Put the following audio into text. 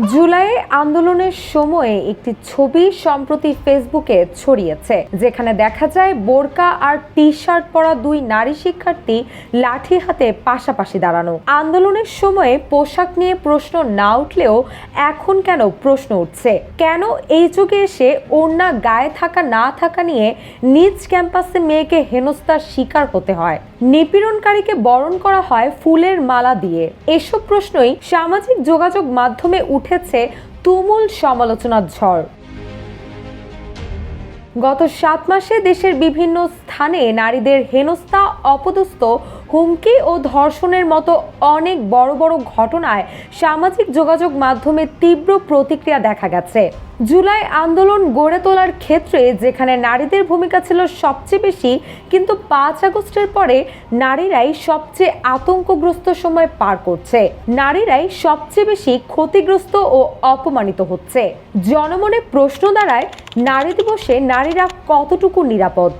জুলাই আন্দোলনের সময়ে একটি ছবি সম্প্রতি ফেসবুকে ছড়িয়েছে, যেখানে দেখা যায় বোরকা আর টি শার্ট পরা দুই নারী শিক্ষার্থী লাঠি হাতে পাশাপাশি দাঁড়ানো। আন্দোলনের সময়ে পোশাক নিয়ে প্রশ্ন না উঠলেও এখন কেন প্রশ্ন উঠছে? কেন এই যুগে এসে ওড়না গায়ে থাকা না থাকা নিয়ে নিজ ক্যাম্পাসে মেয়েকে হেনস্থার শিকার হতে হয়? নিপীড়নকারীকে বরণ করা হয় ফুলের মালা দিয়ে। এসব প্রশ্নই সামাজিক যোগাযোগ মাধ্যমে উঠেছে তুমুল সমালোচনার ঝড়। গত 7 মাসে দেশের বিভিন্ন স্থানে নারীদের হেনস্থা, অপদস্থ, হুমকি ও ধর্ষণের মতো অনেক বড় বড় ঘটনায় সামাজিক যোগাযোগ মাধ্যমে তীব্র প্রতিক্রিয়া দেখা গেছে। জুলাই আন্দোলন গড়ে তোলার ক্ষেত্রে যেখানে নারীদের ভূমিকা ছিল সবচেয়ে বেশি, কিন্তু 5 আগস্টের পরে নারীরাই সবচেয়ে আতঙ্কগ্রস্ত সময় পার করছে। নারীরাই সবচেয়ে বেশি ক্ষতিগ্রস্ত ও অপমানিত হচ্ছে। জনমনে প্রশ্ন দাঁড়ায়, নারী দিবসে নারীরা কতটুকু নিরাপদ?